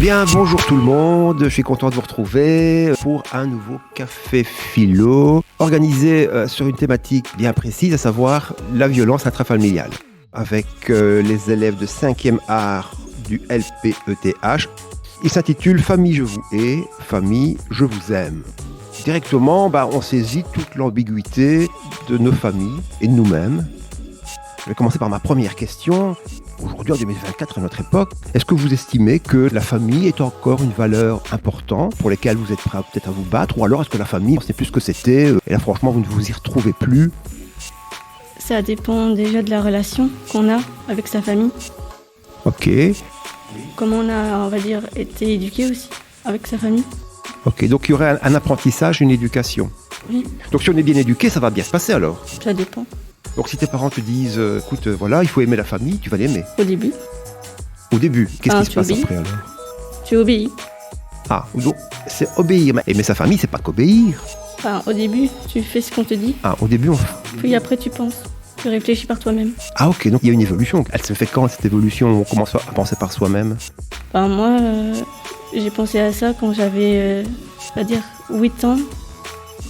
Bien, bonjour tout le monde, je suis content de vous retrouver pour un nouveau Café Philo, organisé sur une thématique bien précise, à savoir la violence intrafamiliale, avec les élèves de 5e art du LPETH. Il s'intitule « Famille, je vous hais, famille, je vous aime ». Directement, on saisit toute l'ambiguïté de nos familles et de nous-mêmes. Je vais commencer par ma première question. Aujourd'hui, en 2024, à notre époque, est-ce que vous estimez que la famille est encore une valeur importante pour laquelle vous êtes prêt peut-être à vous battre, ou alors est-ce que la famille, c'est plus ce que c'était, et là franchement, vous ne vous y retrouvez plus? Ça dépend déjà de la relation qu'on a avec sa famille. Ok. Comment on a, on va dire, été éduqué aussi avec sa famille. Ok, donc il y aurait un apprentissage, une éducation. Oui. Donc si on est bien éduqué, ça va bien se passer alors? Ça dépend. Donc si tes parents te disent, écoute, voilà, il faut aimer la famille, tu vas l'aimer. Au début. Au début, qu'est-ce qui se passe obéis. après alors? Tu obéis. Ah, donc c'est obéir. Mais aimer sa famille, c'est pas qu'obéir. Enfin, au début, tu fais ce qu'on te dit. Ah, au début, Puis après, tu penses. Tu réfléchis par toi-même. Ah ok, donc il y a une évolution. Elle se fait quand cette évolution? On commence à penser par soi-même? Moi, j'ai pensé à ça quand j'avais, on va dire, 8 ans.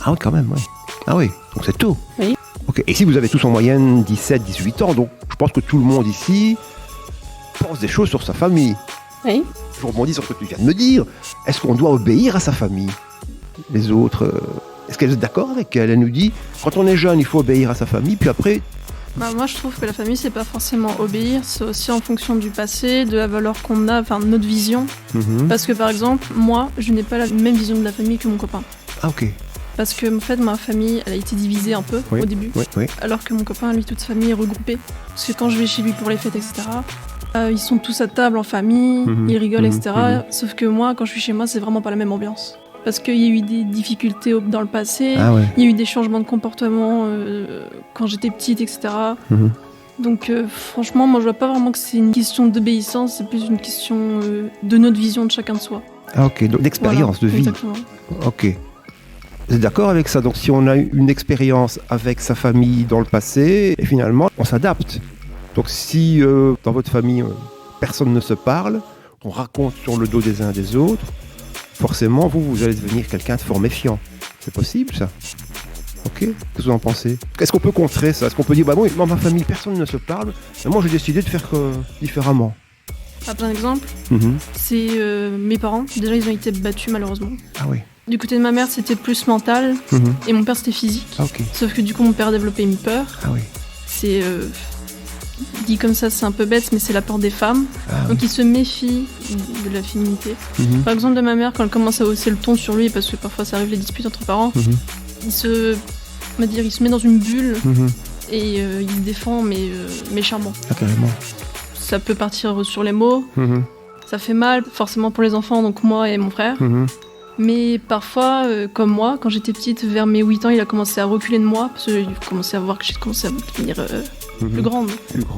Ah oui, quand même, oui. Ah oui, donc c'est tôt. Oui. Ok, et si vous avez tous en moyenne 17, 18 ans, donc je pense que tout le monde ici pense des choses sur sa famille. Oui. Je rebondis sur ce que tu viens de me dire. Est-ce qu'on doit obéir à sa famille? Les autres, est-ce qu'elle est d'accord avec elle? Elle nous dit, quand on est jeune, il faut obéir à sa famille, puis après... Moi je trouve que la famille c'est pas forcément obéir, c'est aussi en fonction du passé, de la valeur qu'on a, enfin de notre vision. Parce que par exemple, moi je n'ai pas la même vision de la famille que mon copain. Ah ok. Parce que en fait ma famille elle a été divisée un peu au début, alors que mon copain lui toute sa famille est regroupée. Parce que quand je vais chez lui pour les fêtes etc, ils sont tous à table en famille, ils rigolent etc. Sauf que moi quand je suis chez moi c'est vraiment pas la même ambiance. Parce qu'il y a eu des difficultés dans le passé, il y a eu des changements de comportement quand j'étais petite, etc. Donc franchement, moi je vois pas vraiment que c'est une question d'obéissance, c'est plus une question de notre vision de chacun de soi. Ah ok, donc d'expérience, de vie. Exactement. Ok. Vous êtes d'accord avec ça? Donc si on a une expérience avec sa famille dans le passé, et finalement on s'adapte. Donc si dans votre famille personne ne se parle, on raconte sur le dos des uns des autres, forcément, vous allez devenir quelqu'un de fort méfiant. C'est possible, ça? Ok, qu'est-ce que vous en pensez? Est-ce qu'on peut contrer ça? Est-ce qu'on peut dire, bon, dans ma famille, personne ne se parle, mais moi, j'ai décidé de faire différemment? Par exemple, c'est mes parents. Déjà, ils ont été battus, malheureusement. Ah oui. Du côté de ma mère, c'était plus mental, et mon père, c'était physique. Ah ok. Sauf que du coup, mon père a développé une peur. Ah oui. C'est... dit comme ça, c'est un peu bête, mais c'est la peur des femmes. Donc il se méfie de la féminité. Par exemple, de ma mère, quand elle commence à hausser le ton sur lui, parce que parfois ça arrive les disputes entre parents, il se met dans une bulle et il défend, mais méchamment. Ah carrément. Ça peut partir sur les mots, ça fait mal, forcément pour les enfants, donc moi et mon frère. Mais parfois, comme moi, quand j'étais petite, vers mes 8 ans, il a commencé à reculer de moi, parce qu'il commençait à voir que j'ai commencé à devenir plus grande.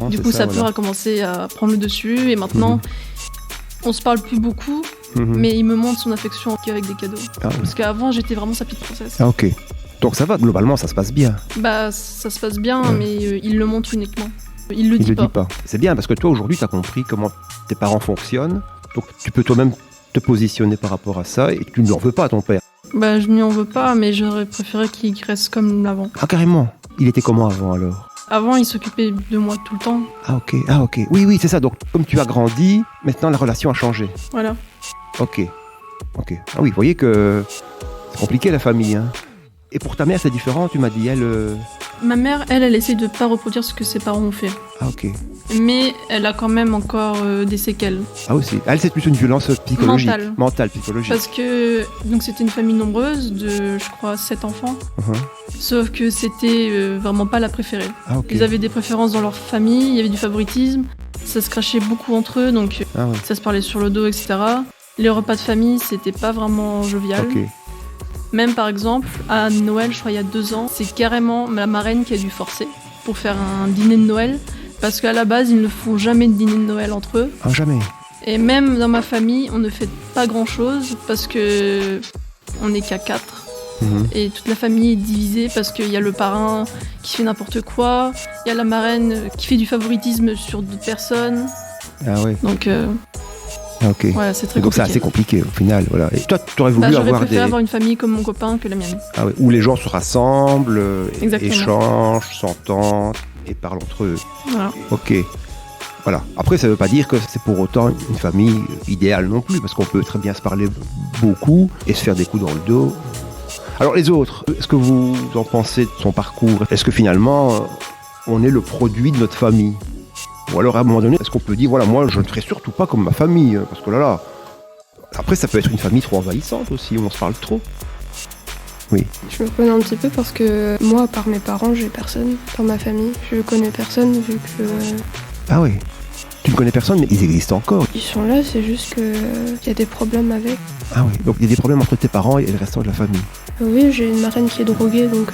Du coup, sa peur a commencé à prendre le dessus, et maintenant, on se parle plus beaucoup, mais il me montre son affection qu'avec des cadeaux. Parce qu'avant, j'étais vraiment sa petite princesse. Ah ok. Donc ça va, globalement, ça se passe bien. Ça se passe bien, mais il le montre uniquement. Il le dit pas. C'est bien, parce que toi, aujourd'hui, tu as compris comment tes parents fonctionnent, donc tu peux toi-même te positionner par rapport à ça, et tu ne l'en veux pas à ton père. Je n'y en veux pas, mais j'aurais préféré qu'il reste comme avant. Ah carrément. Il était comment avant alors? Avant, il s'occupait de moi tout le temps. Ah ok. Oui, c'est ça. Donc, comme tu as grandi, maintenant la relation a changé. Voilà. Ok. Ah oui, vous voyez que c'est compliqué la famille, hein. Et pour ta mère, c'est différent, tu m'as dit, elle... Ma mère, elle essaie de pas reproduire ce que ses parents ont fait. Ah ok. Mais elle a quand même encore des séquelles. Ah aussi. Elle, c'est plus une violence psychologique. Mentale, psychologique. Parce que donc c'était une famille nombreuse de, je crois, 7 enfants. Sauf que c'était vraiment pas la préférée. Ah ok. Ils avaient des préférences dans leur famille, il y avait du favoritisme. Ça se crachait beaucoup entre eux, donc ça se parlait sur le dos, etc. Les repas de famille, c'était pas vraiment jovial. Ok. Même par exemple, à Noël, je crois il y a 2 ans, c'est carrément ma marraine qui a dû forcer pour faire un dîner de Noël. Parce qu'à la base, ils ne font jamais de dîner de Noël entre eux. Ah, jamais. Et même dans ma famille, on ne fait pas grand-chose parce que on n'est qu'à 4. Et toute la famille est divisée parce qu'il y a le parrain qui fait n'importe quoi, il y a la marraine qui fait du favoritisme sur d'autres personnes. Ah ouais. Donc Ah, ok. Ouais, c'est très donc c'est assez compliqué au final. Voilà. Et toi, tu aurais voulu j'aurais préféré avoir une famille comme mon copain que la mienne. Ah ouais, où les gens se rassemblent, Exactement. échangent, s'entendent et parlent entre eux. Voilà. Ok. Voilà. Après, ça ne veut pas dire que c'est pour autant une famille idéale non plus, parce qu'on peut très bien se parler beaucoup et se faire des coups dans le dos. Alors les autres, est-ce que vous en pensez de son parcours? Est-ce que finalement, on est le produit de notre famille? Ou alors à un moment donné, est-ce qu'on peut dire, voilà, moi je ne ferai surtout pas comme ma famille, parce que là, après ça peut être une famille trop envahissante aussi, où on se parle trop. Oui. Je me connais un petit peu parce que moi, à part mes parents, j'ai personne dans ma famille. Je connais personne vu que... Ah oui. Tu ne connais personne, mais ils existent encore. Ils sont là, c'est juste qu'il y a des problèmes avec. Ah oui, donc il y a des problèmes entre tes parents et le restant de la famille. Oui, j'ai une marraine qui est droguée, donc...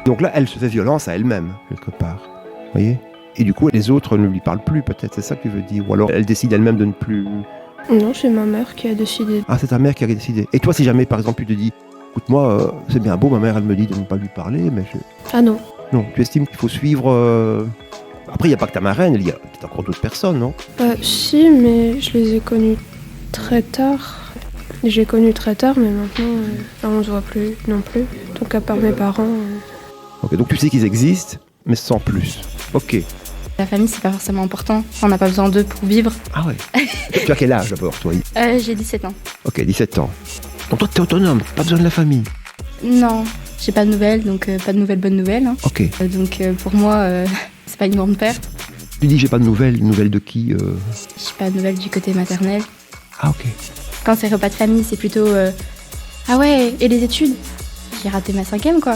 Donc là, elle se fait violence à elle-même, quelque part. Vous voyez? Et du coup, les autres ne lui parlent plus, peut-être, c'est ça que tu veux dire? Ou alors, elle décide elle-même de ne plus... Non, c'est ma mère qui a décidé. Ah, c'est ta mère qui a décidé. Et toi, si jamais, par exemple, tu te dis, écoute-moi, c'est bien beau, ma mère, elle me dit de ne pas lui parler, mais je... Ah non. Non, tu estimes qu'il faut suivre... Après, il n'y a pas que ta marraine, il y a peut-être encore d'autres personnes, non? Si, mais je les ai connues très tard. J'ai connu très tard, mais maintenant, on ne se voit plus non plus. Donc, à part mes parents... Ok, donc tu sais qu'ils existent, mais sans plus. Ok. La famille, c'est pas forcément important. On n'a pas besoin d'eux pour vivre. Ah ouais. Tu as quel âge d'abord, toi? J'ai 17 ans. Ok, 17 ans. Donc toi, t'es autonome, pas besoin de la famille. Non, j'ai pas de nouvelles, donc pas de nouvelles bonnes nouvelles. Hein. Ok. Donc pour moi, c'est pas une grande perte. Tu dis j'ai pas de nouvelles, une nouvelle de qui J'ai pas de nouvelles du côté maternel. Ah ok. Quand c'est repas de famille, c'est plutôt ah ouais, et les études? J'ai raté ma 5e quoi.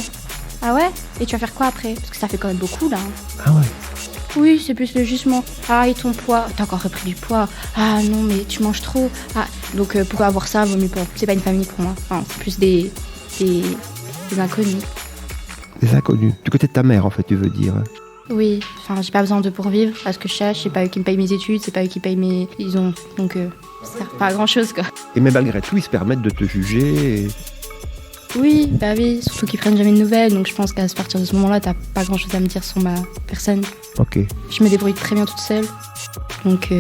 Ah ouais? Et tu vas faire quoi après? Parce que ça fait quand même beaucoup là. Ah ouais. Oui, c'est plus le jugement. Ah, et ton poids? T'as encore repris du poids. Ah non, mais tu manges trop. Ah, donc pour avoir ça, vaut mieux pas. C'est pas une famille pour moi. Enfin, c'est plus des inconnus. Des inconnus. Du côté de ta mère, en fait, tu veux dire. Oui, enfin, j'ai pas besoin d'eux pour vivre. À ce que je sache, c'est pas eux qui me payent mes études, c'est pas eux qui payent mes... Ils ont... Donc, ça sert pas à grand chose, quoi. Et mais malgré tout, ils se permettent de te juger et... Oui, bah oui, surtout qu'ils prennent jamais de nouvelles, donc je pense qu'à partir de ce moment-là, t'as pas grand-chose à me dire sur ma personne. Ok. Je me débrouille très bien toute seule, donc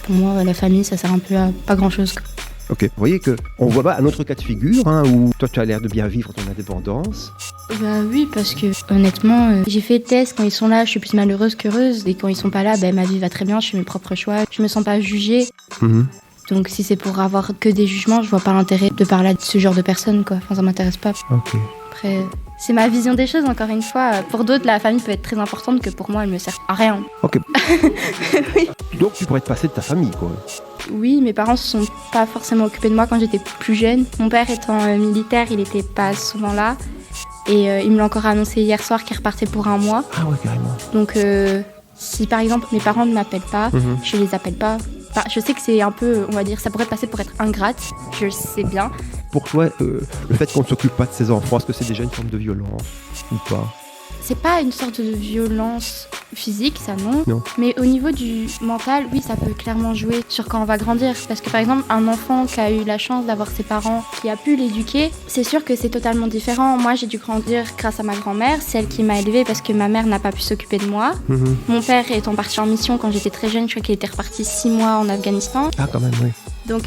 pour moi, la famille, ça sert un peu à pas grand-chose, quoi. Ok, vous voyez qu'on voit pas un autre cas de figure, hein, où toi tu as l'air de bien vivre ton indépendance. Bah oui, parce que honnêtement, j'ai fait le test, quand ils sont là, je suis plus malheureuse qu'heureuse, et quand ils sont pas là, ma vie va très bien, je fais mes propres choix, je me sens pas jugée. Donc si c'est pour avoir que des jugements, je vois pas l'intérêt de parler de ce genre de personnes, quoi. Enfin, ça m'intéresse pas. Ok. Après, c'est ma vision des choses, encore une fois. Pour d'autres, la famille peut être très importante, que pour moi, elle me sert à rien. Ok. Oui. Donc tu pourrais te passer de ta famille, quoi. Oui, mes parents se sont pas forcément occupés de moi quand j'étais plus jeune. Mon père étant militaire, il était pas souvent là. Et il me l'a encore annoncé hier soir qu'il repartait pour 1 mois. Ah ouais, carrément. Donc si par exemple mes parents ne m'appellent pas, je les appelle pas. Enfin, je sais que c'est un peu, on va dire, ça pourrait passer pour être ingrate, je le sais bien. Pour toi, le fait qu'on ne s'occupe pas de ses enfants, est-ce que c'est déjà une forme de violence ou pas? C'est pas une sorte de violence physique, ça non. Non. Mais au niveau du mental, oui, ça peut clairement jouer sur quand on va grandir. Parce que par exemple, un enfant qui a eu la chance d'avoir ses parents, qui a pu l'éduquer, c'est sûr que c'est totalement différent. Moi, j'ai dû grandir grâce à ma grand-mère, celle qui m'a élevée parce que ma mère n'a pas pu s'occuper de moi. Mon père étant parti en mission quand j'étais très jeune, je crois qu'il était reparti 6 mois en Afghanistan. Ah quand même, oui. Donc,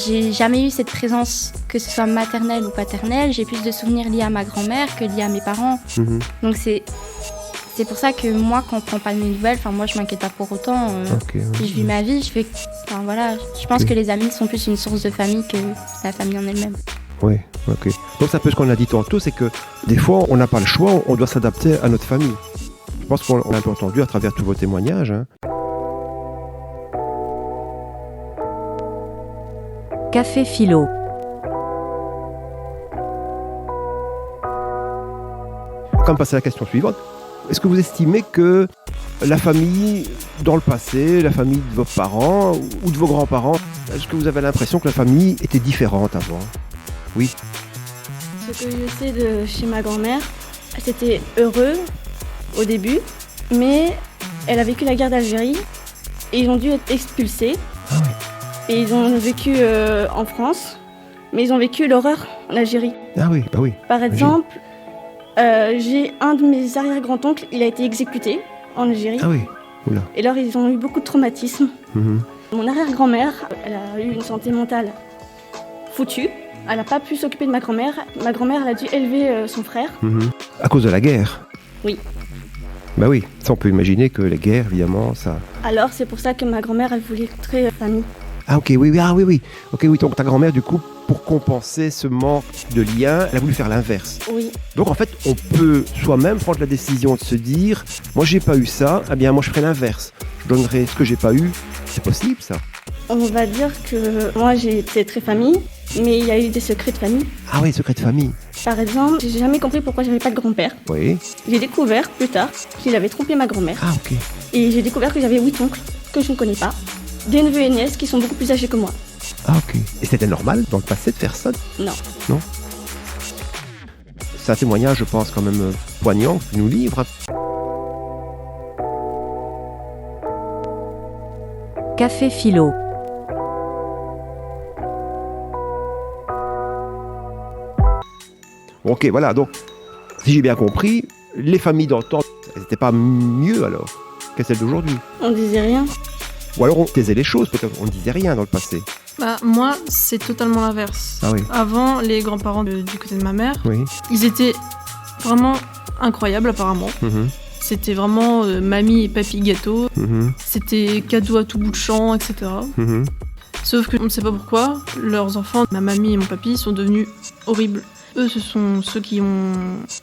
j'ai jamais eu cette présence, que ce soit maternelle ou paternelle. J'ai plus de souvenirs liés à ma grand-mère que liés à mes parents. Donc c'est pour ça que moi, quand on prend pas de mes nouvelles, moi je m'inquiète pas pour autant. Je vis ma vie, je pense que les amis sont plus une source de famille que la famille en elle-même. Oui, ok. Donc c'est un peu ce qu'on a dit tantôt, c'est que des fois on n'a pas le choix, on doit s'adapter à notre famille. Je pense qu'on l'a un peu entendu à travers tous vos témoignages. Hein. Café Philo. On va quand même passer à la question suivante. Est-ce que vous estimez que la famille, dans le passé, la famille de vos parents ou de vos grands-parents, est-ce que vous avez l'impression que la famille était différente avant? Oui. Ce que je sais de chez ma grand-mère, c'était heureux au début, mais elle a vécu la guerre d'Algérie et ils ont dû être expulsés. Ah oui. Et ils ont vécu en France, mais ils ont vécu l'horreur en Algérie. Ah oui, bah oui. Par exemple, j'ai un de mes arrière-grands-oncles, il a été exécuté en Algérie. Ah oui, oula. Et alors ils ont eu beaucoup de traumatismes. Mon arrière-grand-mère, elle a eu une santé mentale foutue. Elle n'a pas pu s'occuper de ma grand-mère. Ma grand-mère, elle a dû élever son frère. À cause de la guerre? Oui. Bah oui, ça on peut imaginer que les guerres, évidemment, ça... Alors c'est pour ça que ma grand-mère, elle voulait créer famille. Ah ok, oui. Ok, oui, donc ta grand-mère, du coup, pour compenser ce manque de lien, elle a voulu faire l'inverse. Oui. Donc en fait, on peut soi-même prendre la décision de se dire, moi j'ai pas eu ça, eh bien moi je ferai l'inverse. Je donnerai ce que j'ai pas eu. C'est possible ça? On va dire que moi j'ai été très famille, mais il y a eu des secrets de famille. Ah oui, secret de famille. Par exemple, j'ai jamais compris pourquoi j'avais pas de grand-père. Oui. J'ai découvert plus tard qu'il avait trompé ma grand-mère. Ah ok. Et j'ai découvert que j'avais 8 oncles que je ne connais pas, des neveux et nièces qui sont beaucoup plus âgés que moi. Ah ok. Et c'était normal dans le passé de faire ça? Non. Non? C'est un témoignage, je pense, quand même poignant que tu nous livres. Café Philo. Ok, voilà, donc, si j'ai bien compris, les familles d'antan, elles n'étaient pas mieux alors que celles d'aujourd'hui. On disait rien. Ou alors on taisait les choses, peut-être on ne disait rien dans le passé. Bah, moi, c'est totalement l'inverse. Ah oui. Avant, les grands-parents du côté de ma mère, Oui. ils étaient vraiment incroyables apparemment. C'était vraiment mamie et papy gâteau. C'était cadeau à tout bout de champ, etc. Sauf que on ne sait pas pourquoi, leurs enfants, ma mamie et mon papy, sont devenus horribles. Eux, ce sont ceux qui ont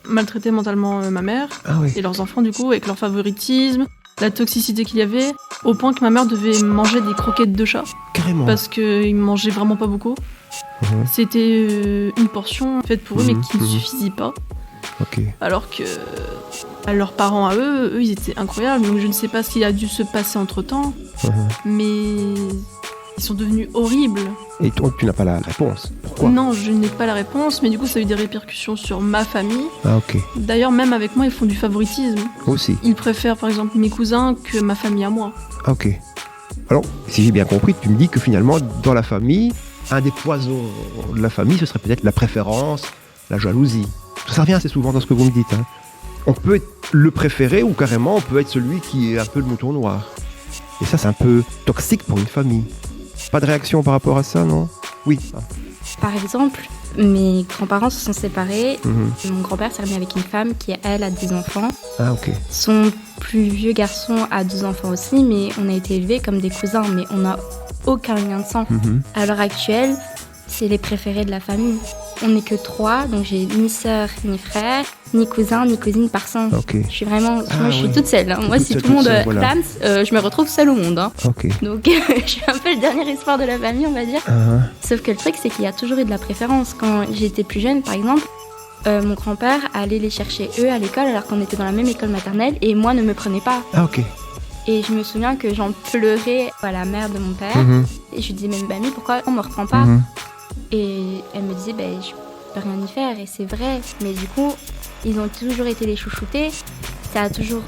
maltraité mentalement ma mère et leurs enfants, du coup, avec leur favoritisme, la toxicité qu'il y avait, au point que ma mère devait manger des croquettes de chat. Carrément. Parce qu'ils mangeaient vraiment pas beaucoup. C'était une portion faite pour eux, mais qui ne suffisait pas. Ok. Alors que leurs parents à eux, ils étaient incroyables. Donc je ne sais pas ce qui a dû se passer entre-temps, mais ils sont devenus horribles. Et toi, tu n'as pas la réponse. Pourquoi? Non, je n'ai pas la réponse, mais du coup, ça a eu des répercussions sur ma famille. Ah, ok. D'ailleurs, même avec moi, ils font du favoritisme. Aussi. Ils préfèrent, par exemple, mes cousins que ma famille à moi. Ah, ok. Alors, si j'ai bien compris, tu me dis que finalement, dans la famille, un des poisons de la famille, ce serait peut-être la préférence, la jalousie. Ça revient assez souvent dans ce que vous me dites. Hein. On peut être le préféré ou carrément on peut être celui qui est un peu le mouton noir. Et ça, c'est un peu toxique pour une famille. Pas de réaction par rapport à ça, non? Oui. Par exemple, mes grands-parents se sont séparés. Mon grand-père s'est remis avec une femme qui, elle, a 10 enfants. Ah, ok. Son plus vieux garçon a 2 enfants aussi, mais on a été élevés comme des cousins, mais on n'a aucun lien de sang. À l'heure actuelle, c'est les préférés de la famille. On n'est que 3, donc j'ai ni sœur, ni frère, ni cousin, ni cousine par sang. Okay. Je suis vraiment, moi je suis toute seule. Hein. Moi, si tout le monde clame, je me retrouve seule au monde. Hein. Okay. Donc je suis un peu le dernier espoir de la famille, on va dire. Sauf que le truc, c'est qu'il y a toujours eu de la préférence. Quand j'étais plus jeune, par exemple, mon grand-père allait les chercher eux à l'école alors qu'on était dans la même école maternelle et moi ne me prenait pas. Ah, ok. Et je me souviens que j'en pleurais à la mère de mon père. Et je lui disais, mais mamie, pourquoi on me reprend pas? Et elle me disait, je peux rien y faire. Et c'est vrai. Mais du coup, ils ont toujours été les chouchoutés. Ça a toujours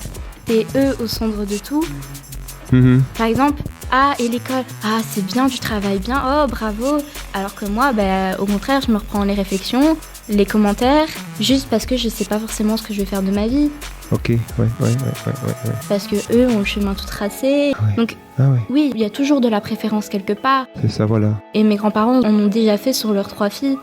été eux au centre de tout. Par exemple, et l'école? Ah, c'est bien, tu travailles bien. Oh, bravo. Alors que moi, au contraire, je me reprends les réflexions, les commentaires, juste parce que je sais pas forcément ce que je vais faire de ma vie. Ok, ouais. Parce que eux ont le chemin tout tracé. Donc, oui, il y a toujours de la préférence quelque part. C'est ça, voilà. Et mes grands-parents en ont déjà fait sur leurs 3 filles.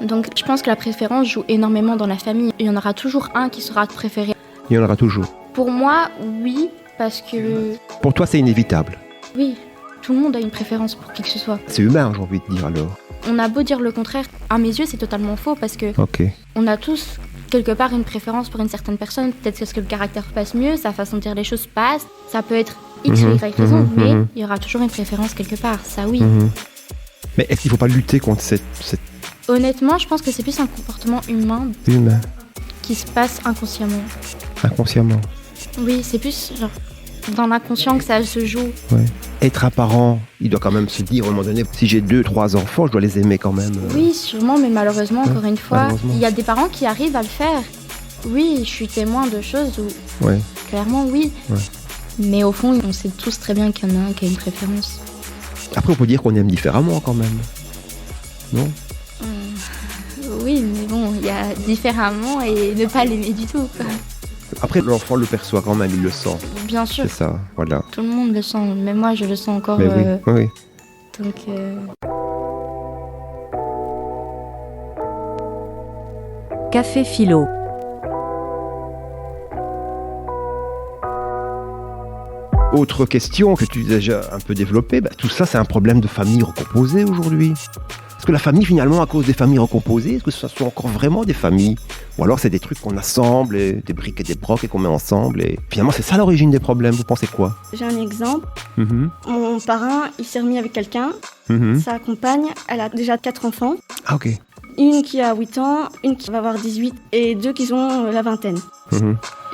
Donc, je pense que la préférence joue énormément dans la famille. Il y en aura toujours un qui sera préféré. Il y en aura toujours. Pour moi, oui, parce que... Pour toi, c'est inévitable. Oui, tout le monde a une préférence pour qui que ce soit. C'est humain, j'ai envie de dire alors. On a beau dire le contraire, à mes yeux, c'est totalement faux parce que on a tous quelque part une préférence pour une certaine personne. Peut-être parce que le caractère passe mieux, sa façon de dire les choses passe. Ça peut être X ou Y raison, mais il y aura toujours une préférence quelque part, ça oui. Mais est-ce qu'il ne faut pas lutter contre cette... Honnêtement, je pense que c'est plus un comportement humain qui se passe inconsciemment. Inconsciemment? Oui, c'est plus genre dans l'inconscient que ça se joue. Ouais. Être un parent, il doit quand même se dire, à un moment donné, si j'ai 2-3 enfants, je dois les aimer quand même. Oui, sûrement, mais malheureusement, encore une fois, il y a des parents qui arrivent à le faire. Oui, je suis témoin de choses où, clairement, oui. Mais au fond, on sait tous très bien qu'il y en a un qui a une préférence. Après, on peut dire qu'on aime différemment quand même. Non? Oui, mais bon, il y a différemment et ne pas l'aimer du tout, quoi. Après, l'enfant le perçoit quand même, il le sent. Bien sûr. C'est ça, voilà. Tout le monde le sent, même moi je le sens encore. Mais oui. Donc. Café Philo. Autre question que tu as déjà un peu développée, tout ça c'est un problème de famille recomposée aujourd'hui. Est-ce que la famille finalement, à cause des familles recomposées, est-ce que ce sont encore vraiment des familles? Ou alors c'est des trucs qu'on assemble, des briques et des brocs et qu'on met ensemble et finalement c'est ça l'origine des problèmes, vous pensez quoi? J'ai un exemple. Mon parrain, il s'est remis avec quelqu'un. Sa compagne, elle a déjà 4 enfants. Ah ok. Une qui a 8 ans, une qui va avoir 18 et 2 qui ont la vingtaine.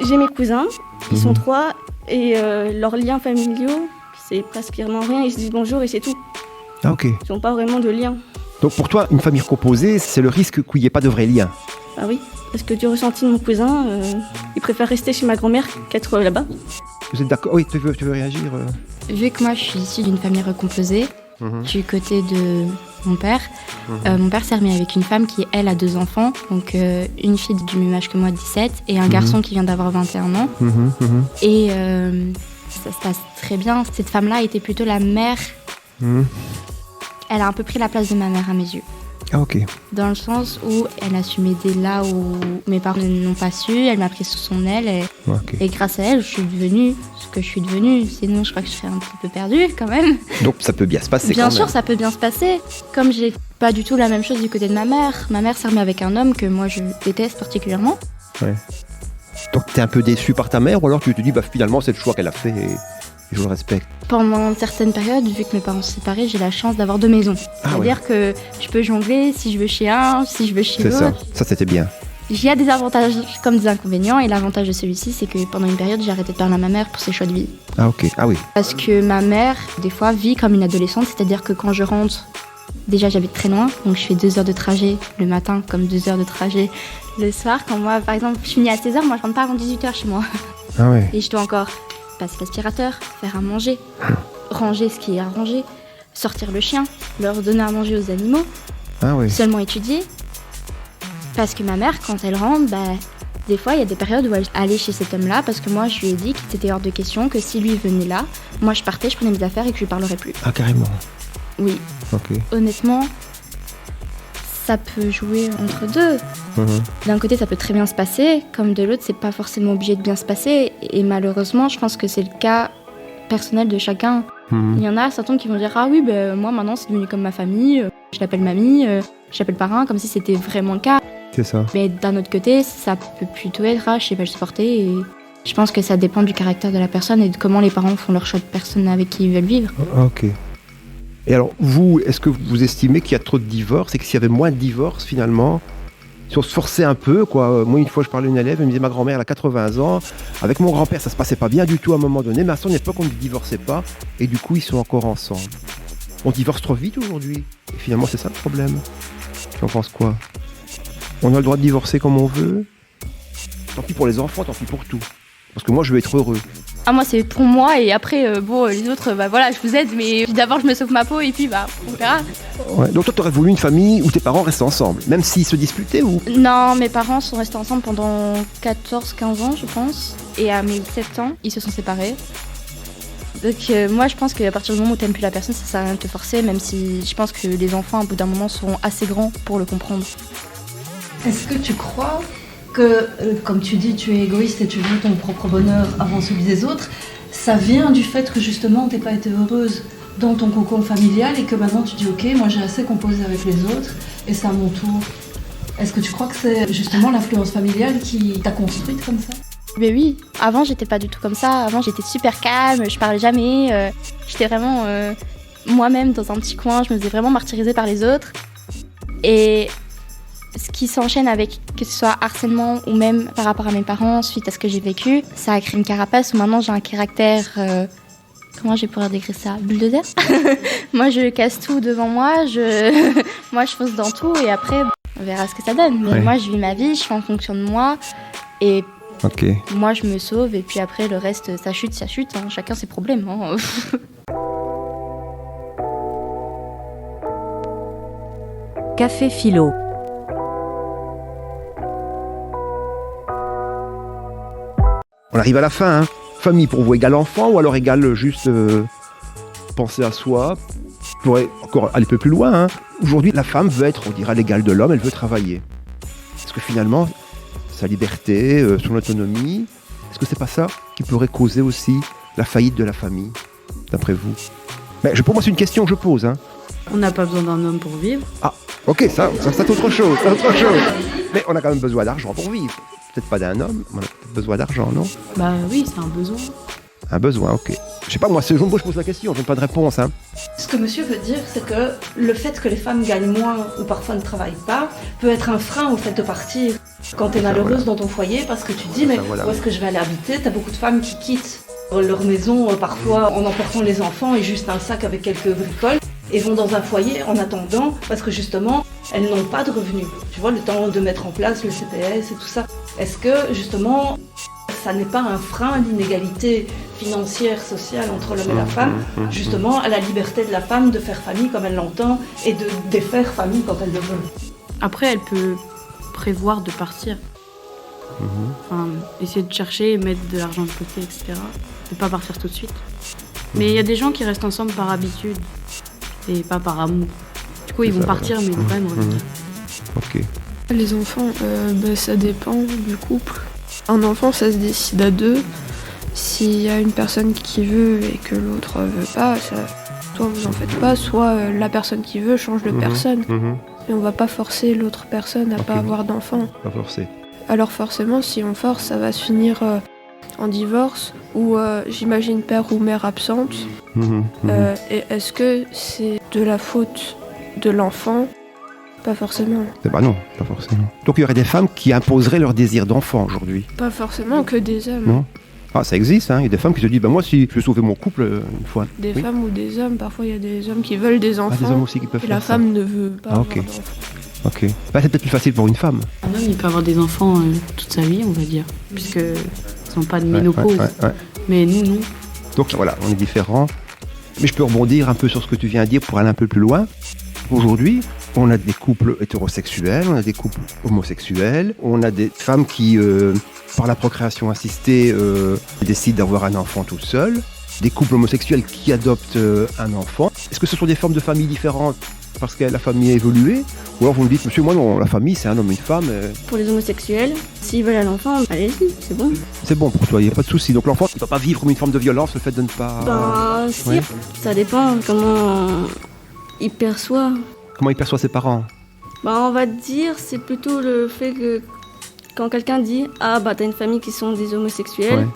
J'ai mes cousins, ils sont 3 et leurs liens familiaux, c'est pratiquement rien. Ils se disent bonjour et c'est tout. Ah ok. Ils n'ont pas vraiment de lien. Donc pour toi, une famille recomposée, c'est le risque qu'il n'y ait pas de vrais liens. Ah oui, parce que du ressenti de mon cousin, il préfère rester chez ma grand-mère qu'être là-bas. Vous êtes d'accord? Oui, tu veux réagir Vu que moi je suis issue d'une famille recomposée, du côté de mon père s'est remis avec une femme qui, elle, a 2 enfants, donc une fille du même âge que moi, 17, et un garçon qui vient d'avoir 21 ans. Et ça se passe très bien. Cette femme-là était plutôt la mère. Elle a un peu pris la place de ma mère à mes yeux. Ah ok. Dans le sens où elle a su m'aider là où mes parents n'ont pas su, elle m'a pris sous son aile et grâce à elle, je suis devenue ce que je suis devenue. Sinon, je crois que je serais un petit peu perdue quand même. Donc ça peut bien se passer Bien quand sûr, même. ça peut bien se passer. Comme j'ai pas du tout la même chose du côté de ma mère. Ma mère s'est remise avec un homme que moi je déteste particulièrement. Ouais. Donc t'es un peu déçu par ta mère ou alors tu te dis finalement c'est le choix qu'elle a fait et je le respecte. Pendant certaines périodes, vu que mes parents sont séparés, j'ai la chance d'avoir 2 maisons. C'est-à-dire que je peux jongler si je veux chez un, si je veux chez l'autre. C'est ça c'était bien. Il y a des avantages comme des inconvénients, et l'avantage de celui-ci, c'est que pendant une période, j'ai arrêté de parler à ma mère pour ses choix de vie. Ah ok, ah oui. Parce que ma mère, des fois, vit comme une adolescente, c'est-à-dire que quand je rentre, déjà j'habite très loin, donc je fais 2 heures de trajet le matin, comme 2 heures de trajet le soir. Quand moi, par exemple, je finis à 16h, moi je rentre pas avant 18h chez moi. Ah ouais. Et je dois encore passer l'aspirateur, faire à manger, ranger ce qui est à ranger, sortir le chien, leur donner à manger aux animaux, seulement étudier. Parce que ma mère, quand elle rentre, des fois il y a des périodes où elle allait chez cet homme-là parce que moi je lui ai dit que c'était hors de question que si lui venait là, moi je partais, je prenais mes affaires et que je lui parlerais plus. Ah carrément. Oui. Ok. Honnêtement, ça peut jouer entre deux. D'un côté, ça peut très bien se passer, comme de l'autre, c'est pas forcément obligé de bien se passer. Et malheureusement, je pense que c'est le cas personnel de chacun. Il y en a certains qui vont dire « Ah oui, moi maintenant c'est devenu comme ma famille, je l'appelle mamie, je l'appelle parrain », comme si c'était vraiment le cas. C'est ça. Mais d'un autre côté, ça peut plutôt être « Ah, je sais pas le supporter ». Et je pense que ça dépend du caractère de la personne et de comment les parents font leur choix de personne avec qui ils veulent vivre. Ok. Et alors, vous, est-ce que vous estimez qu'il y a trop de divorces et que s'il y avait moins de divorces, finalement, si on se forçait un peu, quoi. Moi, une fois, je parlais à une élève, elle me disait, ma grand-mère, elle a 80 ans. Avec mon grand-père, ça se passait pas bien du tout à un moment donné, mais à son époque, on ne divorçait pas. Et du coup, ils sont encore ensemble. On divorce trop vite aujourd'hui. Et finalement, c'est ça le problème. Tu en penses quoi? On a le droit de divorcer comme on veut. Tant pis pour les enfants, tant pis pour tout. Parce que moi, je veux être heureux. Ah, moi, c'est pour moi, et après, les autres, voilà, je vous aide, mais d'abord, je me sauve ma peau, et puis, on verra. Ouais. Donc toi, t'aurais voulu une famille où tes parents restent ensemble, même s'ils se disputaient ou... Non, mes parents sont restés ensemble pendant 14-15 ans, je pense. Et à mes 7 ans, ils se sont séparés. Donc moi, je pense qu'à partir du moment où t'aimes plus la personne, ça sert à rien de te forcer, même si je pense que les enfants, au bout d'un moment, seront assez grands pour le comprendre. Est-ce que tu crois que, comme tu dis, tu es égoïste et tu veux ton propre bonheur avant celui des autres, ça vient du fait que justement t'aies pas été heureuse dans ton cocon familial et que maintenant tu dis ok, moi j'ai assez composé avec les autres et c'est à mon tour. Est-ce que tu crois que c'est justement l'influence familiale qui t'a construite comme ça? Mais oui, avant j'étais pas du tout comme ça, avant j'étais super calme, je parlais jamais, j'étais vraiment moi-même dans un petit coin, je me faisais vraiment martyriser par les autres. Et ce qui s'enchaîne avec, que ce soit harcèlement ou même par rapport à mes parents, suite à ce que j'ai vécu, ça a créé une carapace où maintenant j'ai un caractère... comment je vais pouvoir décrire ça? Bulldozer. Moi, je casse tout devant moi, moi, je fonce dans tout et après, on verra ce que ça donne. Mais moi, je vis ma vie, je fais en fonction de moi et moi, je me sauve et puis après, le reste, ça chute, hein. Chacun ses problèmes. Hein. Café Philo. arrive à la fin. Hein. Famille pour vous égale enfant ou alors égale juste penser à soi. On pourrait encore aller un peu plus loin. Hein. Aujourd'hui, la femme veut être, on dirait, l'égal de l'homme, elle veut travailler. Est-ce que finalement, sa liberté, son autonomie, est-ce que c'est pas ça qui pourrait causer aussi la faillite de la famille, d'après vous? Mais pour moi, c'est une question que je pose. Hein. On n'a pas besoin d'un homme pour vivre. Ah, ok, ça c'est autre chose, Mais on a quand même besoin d'argent pour vivre. Peut-être pas d'un homme, on a peut-être besoin d'argent, non? Bah oui, c'est un besoin. Un besoin, ok. Je sais pas, moi, c'est le jour où je pose la question, je n'ai pas de réponse. Hein. Ce que monsieur veut dire, c'est que le fait que les femmes gagnent moins ou parfois ne travaillent pas peut être un frein au fait de partir. Quand tu es malheureuse dans ton foyer, parce que tu te dis, mais où est-ce que je vais aller habiter? Tu as beaucoup de femmes qui quittent leur maison, parfois en emportant les enfants et juste un sac avec quelques bricoles, et vont dans un foyer en attendant, parce que justement, elles n'ont pas de revenus. Tu vois, le temps de mettre en place le CPS et tout ça. Est-ce que, justement, ça n'est pas un frein à l'inégalité financière, sociale entre l'homme et la femme, justement, à la liberté de la femme de faire famille comme elle l'entend et de défaire famille quand elle le veut? Après, elle peut prévoir de partir. Enfin, essayer de chercher, mettre de l'argent de côté, etc. De pas partir tout de suite. Mais il y a des gens qui restent ensemble par habitude et pas par amour. Du coup, ils vont partir, mais ils vont quand même revenir. Ok. Les enfants, ça dépend du couple. Un enfant, ça se décide à deux. S'il y a une personne qui veut et que l'autre veut pas, ça, soit vous en faites pas, soit la personne qui veut change de personne. Et on va pas forcer l'autre personne à pas avoir d'enfant. Pas forcer. Alors forcément, si on force, ça va se finir en divorce ou j'imagine père ou mère absente. Et est-ce que c'est de la faute de l'enfant? Pas forcément. Bah non, pas forcément. Donc il y aurait des femmes qui imposeraient leur désir d'enfant aujourd'hui? Pas forcément que des hommes. Non. Ah, ça existe, hein. Il y a des femmes qui se disent, moi, si je veux sauver mon couple, une fois. Des femmes ou des hommes, parfois il y a des hommes qui veulent des enfants. Des hommes aussi qui peuvent et faire la femme ne veut pas avoir d'enfants. Ok. Bah, c'est peut-être plus facile pour une femme. Un homme, il peut avoir des enfants toute sa vie, on va dire, puisqu'ils n'ont pas de ménopause. Mais nous, non. Donc voilà, on est différents. Mais je peux rebondir un peu sur ce que tu viens de dire pour aller un peu plus loin. Aujourd'hui, on a des couples hétérosexuels, on a des couples homosexuels, on a des femmes qui, par la procréation assistée, décident d'avoir un enfant tout seul, des couples homosexuels qui adoptent un enfant. Est-ce que ce sont des formes de familles différentes parce que la famille a évolué? Ou alors vous me dites, monsieur, moi non, la famille c'est un homme et une femme. Pour les homosexuels, s'ils veulent un enfant, allez-y, c'est bon. C'est bon pour toi, il n'y a pas de souci. Donc l'enfant, il ne va pas vivre comme une forme de violence, le fait de ne pas... Si, ça dépend comment il perçoit. Comment il perçoit ses parents? On va dire, c'est plutôt le fait que quand quelqu'un dit « Ah, t'as une famille qui sont des homosexuels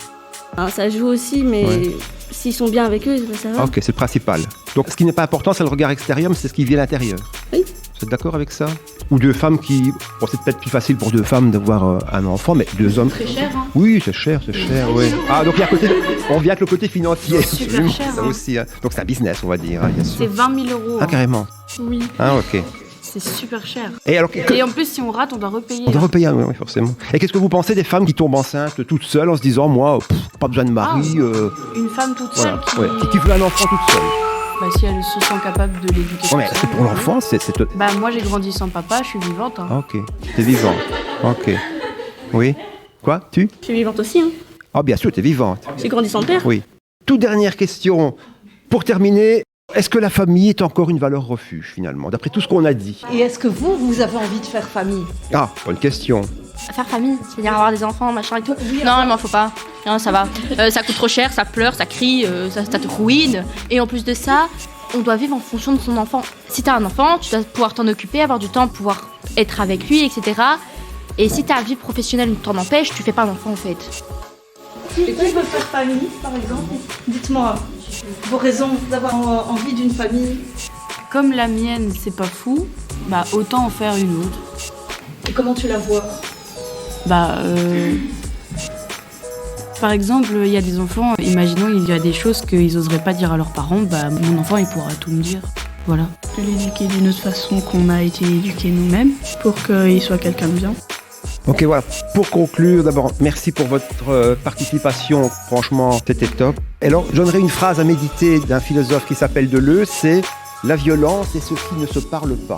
ça joue aussi, mais s'ils sont bien avec eux, ça va. Ok, c'est le principal. Donc ce qui n'est pas important, c'est le regard extérieur, mais c'est ce qui vit à l'intérieur. Oui. Vous êtes d'accord avec ça? Ou deux femmes qui... Bon, c'est peut-être plus facile pour deux femmes d'avoir un enfant, mais deux hommes... C'est très cher, hein? Oui, c'est cher, oui. Ah, donc il y a on vient avec le côté financier. C'est super cher. Ça aussi, hein. Donc c'est un business, on va dire. Hein, c'est 20 000 €. Ah, carrément. Oui. Ah, ok. C'est super cher. Et en plus, si on rate, on doit repayer. On doit repayer, oui, forcément. Et qu'est-ce que vous pensez des femmes qui tombent enceintes toutes seules en se disant, moi, pas besoin de mari Une femme toute seule qui veut un enfant toute seule? Si elle se sent capable de l'éduquer. Ouais, mais c'est pour l'enfant, c'est... Moi, j'ai grandi sans papa, je suis vivante. Hein. Ah, ok, t'es vivante. Ok. Oui. Quoi, tu? Je suis vivante aussi. Hein. Ah, bien sûr, t'es vivante. J'ai grandi sans père. Oui. Toute dernière question. Pour terminer, est-ce que la famille est encore une valeur refuge, finalement, d'après tout ce qu'on a dit? Et est-ce que vous avez envie de faire famille? Ah, bonne question. Faire famille, c'est-à-dire avoir des enfants, machin et tout. Non, il m'en faut pas. Non, ça va. Ça coûte trop cher, ça pleure, ça crie, ça te ruine. Et en plus de ça, on doit vivre en fonction de son enfant. Si t'as un enfant, tu dois pouvoir t'en occuper, avoir du temps, pouvoir être avec lui, etc. Et si ta vie professionnelle t'en empêche, tu fais pas d'enfant en fait. Et qui veut faire famille, par exemple? Dites-moi vos raisons d'avoir envie d'une famille. Comme la mienne, c'est pas fou, autant en faire une autre. Et comment tu la vois? Par exemple, il y a des enfants, imaginons il y a des choses qu'ils oseraient pas dire à leurs parents, mon enfant il pourra tout me dire. Voilà. De l'éduquer d'une autre façon qu'on a été éduqués nous-mêmes, pour qu'il soit quelqu'un de bien. Ok, voilà. Pour conclure, d'abord, merci pour votre participation. Franchement, c'était top. Et alors, je donnerai une phrase à méditer d'un philosophe qui s'appelle Deleuze, c'est « La violence est ce qui ne se parle pas ».